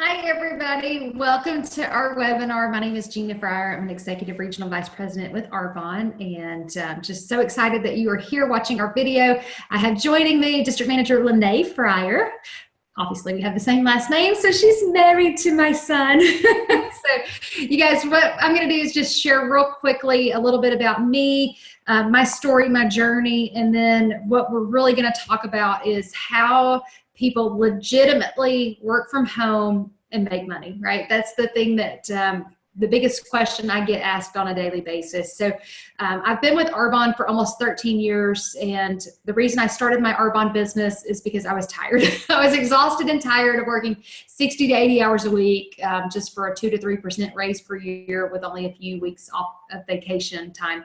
Hi, everybody. Welcome to our webinar. My name is Gina Fryer. I'm an Executive Regional Vice President with Arbonne, and just so excited that you are here watching our video. I have joining me District Manager Lene Fryer. Obviously, we have the same last name, so she's married to my son. So, you guys, what I'm going to do is just share real quickly a little bit about me, my story, my journey, and then what we're really going to talk about is how people legitimately work from home and make money, right? That's the thing that the biggest question I get asked on a daily basis. So I've been with Arbonne for almost 13 years. And the reason I started my Arbonne business is because I was tired. I was exhausted and tired of working 60 to 80 hours a week just for a 2 to 3% raise per year with only a few weeks off of vacation time.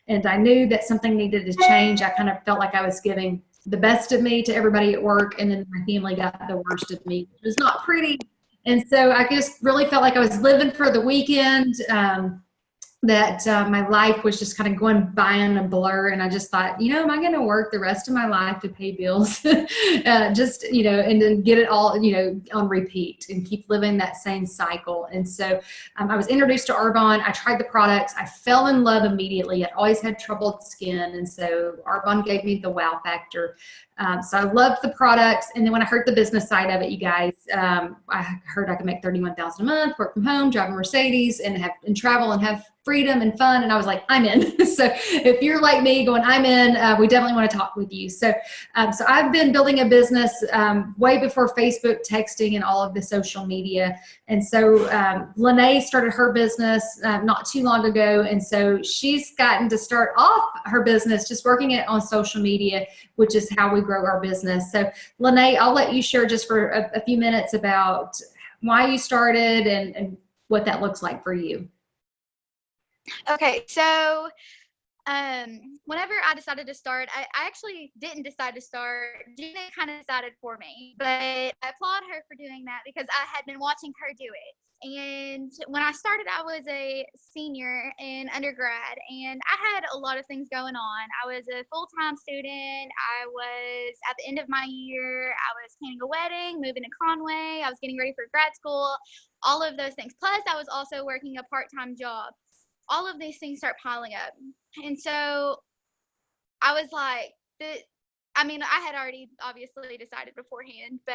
And I knew that something needed to change. I kind of felt like I was giving the best of me to everybody at work, and then my family got the worst of me, which was not pretty. And so I just really felt like I was living for the weekend, that my life was just kind of going by in a blur. And I just thought, am I going to work the rest of my life to pay bills? Just, and then get it all, on repeat and keep living that same cycle. And so I was introduced to Arbonne. I tried the products. I fell in love immediately. I always had troubled skin. And so Arbonne gave me the wow factor. So I loved the products. And then when I heard the business side of it, you guys, I heard I could make $31,000 a month, work from home, drive a Mercedes, and travel and have freedom and fun. And I was like, I'm in. So if you're like me going, I'm in, we definitely want to talk with you. So, so I've been building a business way before Facebook, texting, and all of the social media. And so Lene started her business not too long ago. And so she's gotten to start off her business just working it on social media, which is how we grow our business. So Lene, I'll let you share just for a few minutes about why you started and what that looks like for you. Okay, so whenever I decided to start, I actually didn't decide to start. Gina kind of decided for me, but I applaud her for doing that because I had been watching her do it. And when I started, I was a senior in undergrad, and I had a lot of things going on. I was a full-time student. I was at the end of my year. I was planning a wedding, moving to Conway. I was getting ready for grad school, all of those things. Plus, I was also working a part-time job. All of these things start piling up. And so I was like, I had already obviously decided beforehand, but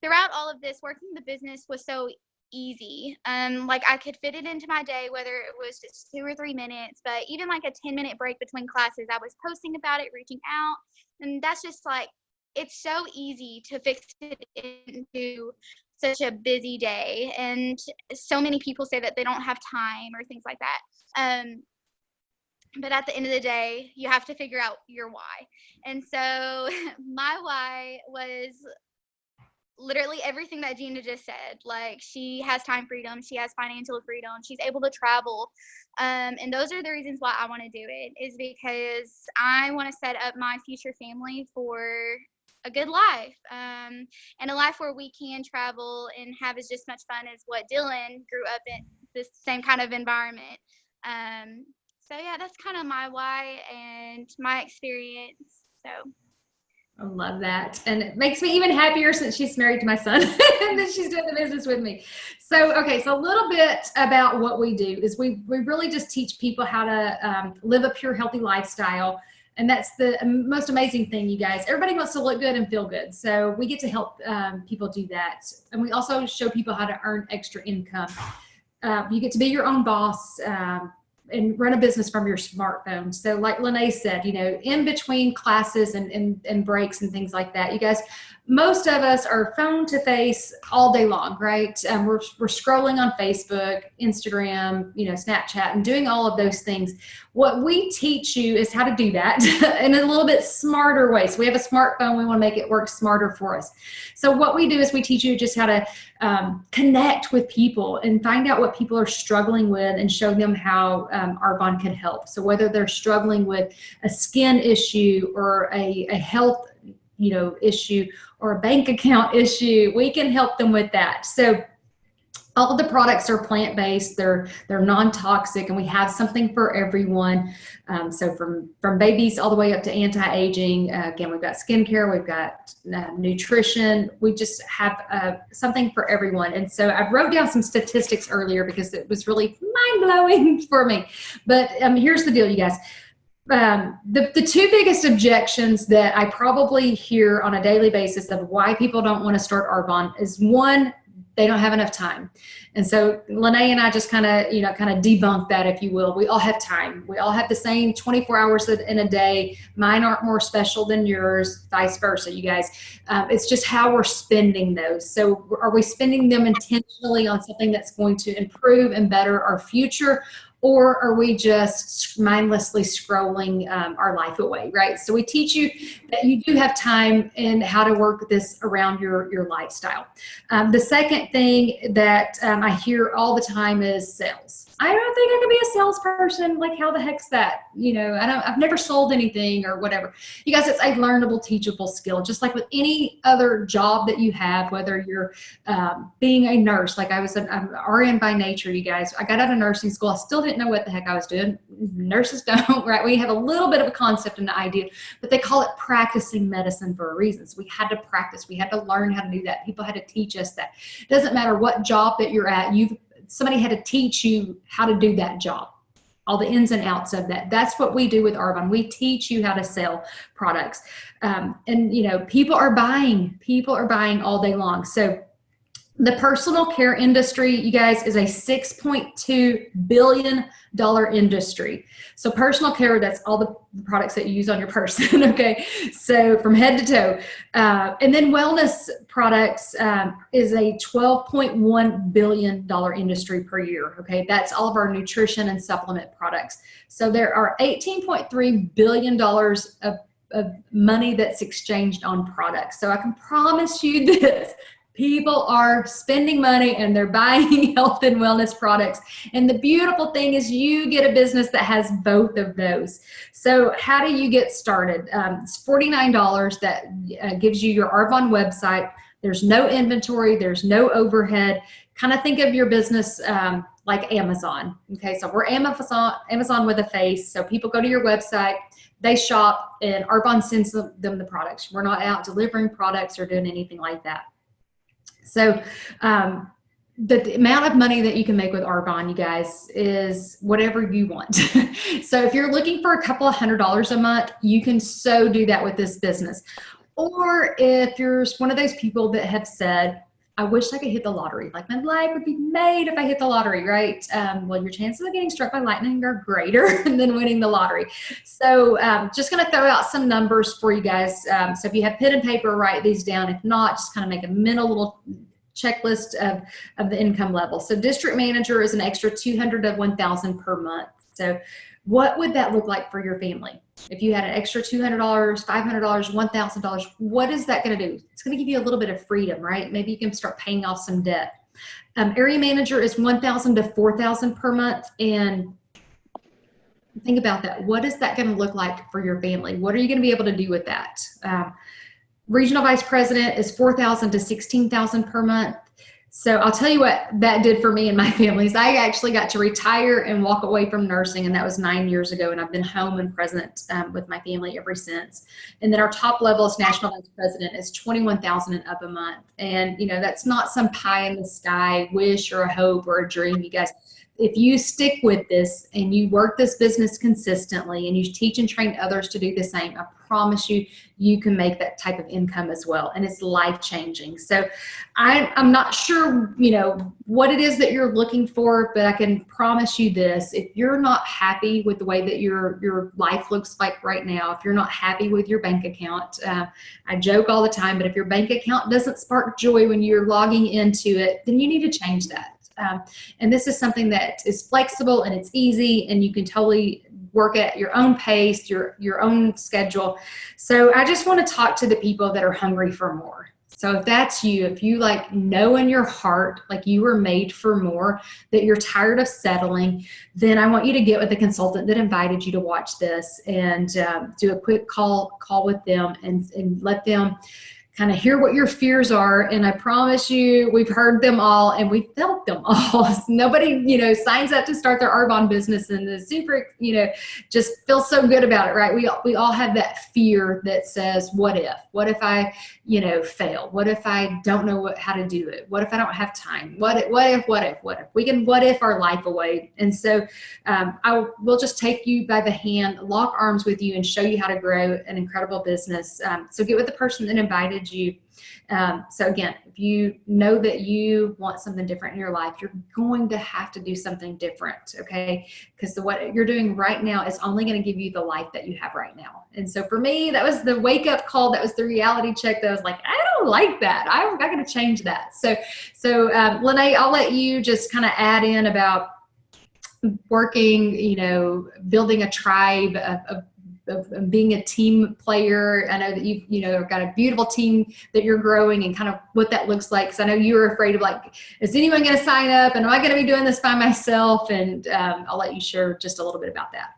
throughout all of this, working the business was so easy. Like I could fit it into my day, whether it was just 2 or 3 minutes, but even like a 10-minute break between classes, I was posting about it, reaching out. And that's just like, it's so easy to fix it into such a busy day. And so many people say that they don't have time or things like that. But at the end of the day, you have to figure out your why. And so my why was literally everything that Gina just said. Like, she has time freedom, she has financial freedom, she's able to travel. And those are the reasons why I want to do it, is because I want to set up my future family for a good life, and a life where we can travel and have as just much fun as what Dylan grew up in, this same kind of environment. So yeah, that's kind of my why and my experience. So I love that. And it makes me even happier since she's married to my son and then she's doing the business with me. So, okay, so a little bit about what we do is we really just teach people how to live a pure, healthy lifestyle. And that's the most amazing thing, you guys. Everybody wants to look good and feel good. So we get to help people do that. And we also show people how to earn extra income. You get to be your own boss, and run a business from your smartphone. So like Lene said, in between classes and breaks and things like that, you guys, most of us are phone to face all day long, right? We're scrolling on Facebook, Instagram, Snapchat, and doing all of those things. What we teach you is how to do that in a little bit smarter way. So we have a smartphone, we want to make it work smarter for us. So what we do is we teach you just how to connect with people and find out what people are struggling with and show them how Arbonne can help. So whether they're struggling with a skin issue or a health issue or a bank account issue, we can help them with that. So All of the products are plant-based, they're non-toxic, and we have something for everyone. So from babies all the way up to anti-aging. Again, we've got skincare, we've got nutrition. We just have something for everyone. And so I wrote down some statistics earlier because it was really mind-blowing for me. But here's the deal, you guys. The two biggest objections that I probably hear on a daily basis of why people don't want to start Arbonne is, one, they don't have enough time. And so Lene and I just kind of debunk that, if you will. We all have time. We all have the same 24 hours in a day. Mine aren't more special than yours, vice versa, you guys. It's just how we're spending those. So are we spending them intentionally on something that's going to improve and better our future? Or are we just mindlessly scrolling our life away, right? So we teach you that you do have time and how to work this around your lifestyle. The second thing that I hear all the time is sales. I don't think I could be a salesperson. Like, how the heck's that? I've never sold anything or whatever. You guys, it's a learnable, teachable skill, just like with any other job that you have, whether you're being a nurse. Like I'm an RN by nature, you guys. I got out of nursing school. I still didn't know what the heck I was doing. Nurses don't, right? We have a little bit of a concept and an idea, but they call it practicing medicine for a reason. So we had to practice. We had to learn how to do that. People had to teach us that. It doesn't matter what job that you're at. Somebody had to teach you how to do that job, all the ins and outs of that. That's what we do with Arbonne. We teach you how to sell products. And people are buying all day long. So the personal care industry, you guys, is a $6.2 billion industry. So personal care, that's all the products that you use on your person, okay? So from head to toe. And then wellness products is a $12.1 billion industry per year, okay? That's all of our nutrition and supplement products. So there are $18.3 billion of money that's exchanged on products. So I can promise you this. People are spending money and they're buying health and wellness products. And the beautiful thing is you get a business that has both of those. So how do you get started? It's $49 that gives you your Arbonne website. There's no inventory. There's no overhead. Kind of think of your business like Amazon. Okay, so we're Amazon with a face. So people go to your website, they shop, and Arbonne sends them the products. We're not out delivering products or doing anything like that. So the amount of money that you can make with Arbonne, you guys, is whatever you want. So if you're looking for a couple of $100s a month, you can so do that with this business. Or if you're one of those people that have said, I wish I could hit the lottery. Like, my life would be made if I hit the lottery, right? Well, your chances of getting struck by lightning are greater than winning the lottery. So just going to throw out some numbers for you guys. So if you have pen and paper, write these down. If not, just kind of make a mental little checklist of the income level. So district manager is an extra $200 to $1,000 per month. So what would that look like for your family? If you had an extra $200, $500, $1,000, what is that going to do? It's going to give you a little bit of freedom, right? Maybe you can start paying off some debt. Area manager is $1,000 to $4,000 per month. And think about that. What is that going to look like for your family? What are you going to be able to do with that? Regional vice president is $4,000 to $16,000 per month. So I'll tell you what that did for me and my family is I actually got to retire and walk away from nursing, and that was 9 years ago, and I've been home and present with my family ever since. And then our top level as national vice president is $21,000 and up a month. And that's not some pie in the sky wish or a hope or a dream, you guys. If you stick with this and you work this business consistently and you teach and train others to do the same, I promise you, you can make that type of income as well. And it's life-changing. So I'm not sure, what it is that you're looking for, but I can promise you this. If you're not happy with the way that your life looks like right now, if you're not happy with your bank account, I joke all the time, but if your bank account doesn't spark joy when you're logging into it, then you need to change that. And this is something that is flexible and it's easy, and you can totally work at your own pace, your own schedule. So I just want to talk to the people that are hungry for more. So if that's you, if you know in your heart, like you were made for more, that you're tired of settling, then I want you to get with the consultant that invited you to watch this and do a quick call with them and let them kind of hear what your fears are. And I promise you, we've heard them all and we felt them all. Nobody, signs up to start their Arbonne business and is super, just feels so good about it, right? We all have that fear that says, what if? What if I, fail? What if I don't know how to do it? What if I don't have time? What if? We can what if our life away. And so I will just take you by the hand, lock arms with you, and show you how to grow an incredible business. So get with the person that invited you. So again, if you know that you want something different in your life, you're going to have to do something different, okay? Because what you're doing right now is only going to give you the life that you have right now. And so for me, that was the wake-up call. That was the reality check that I was like, I don't like that. I'm going to change that. So Lene, I'll let you just kind of add in about working, building a tribe of being a team player. I know that you've got a beautiful team that you're growing and kind of what that looks like. Because I know you were afraid of is anyone going to sign up? And am I going to be doing this by myself? And I'll let you share just a little bit about that.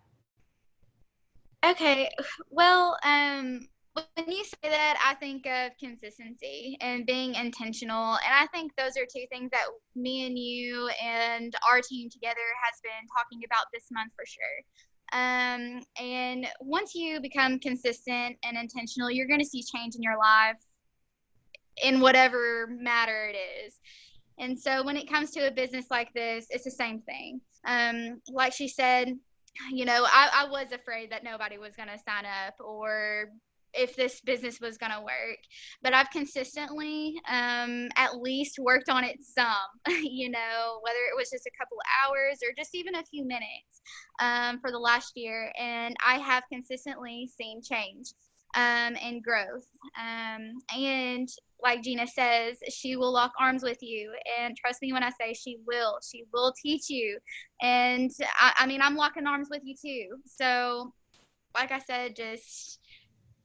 Okay. Well, when you say that, I think of consistency and being intentional. And I think those are two things that me and you and our team together has been talking about this month for sure. And once you become consistent and intentional, you're going to see change in your life in whatever matter it is. And so when it comes to a business like this, it's the same thing. Like she said, I was afraid that nobody was going to sign up or if this business was going to work, but I've consistently at least worked on it some, whether it was just a couple of hours or just even a few minutes for the last year. And I have consistently seen change and growth. And like Gina says, she will lock arms with you. And trust me when I say she will teach you. And I'm locking arms with you too. So like I said, just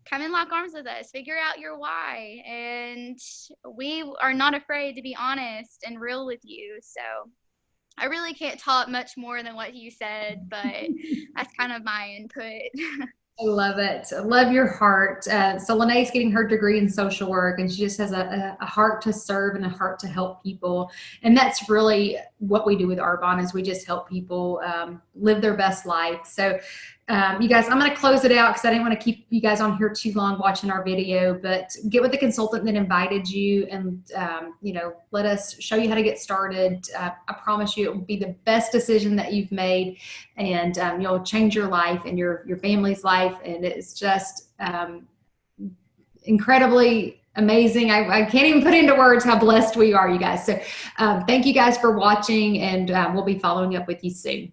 come and lock arms with us, figure out your why. And we are not afraid to be honest and real with you. So I really can't talk much more than what you said, but that's kind of my input. I love it. I love your heart. So Lene's getting her degree in social work, and she just has a heart to serve and a heart to help people. And that's really what we do with Arbonne, is we just help people live their best life. So you guys, I'm going to close it out because I didn't want to keep you guys on here too long watching our video, but get with the consultant that invited you and, let us show you how to get started. I promise you it will be the best decision that you've made, and you'll change your life and your family's life. And it's just incredibly amazing. I can't even put into words how blessed we are, you guys. So thank you guys for watching, and we'll be following up with you soon.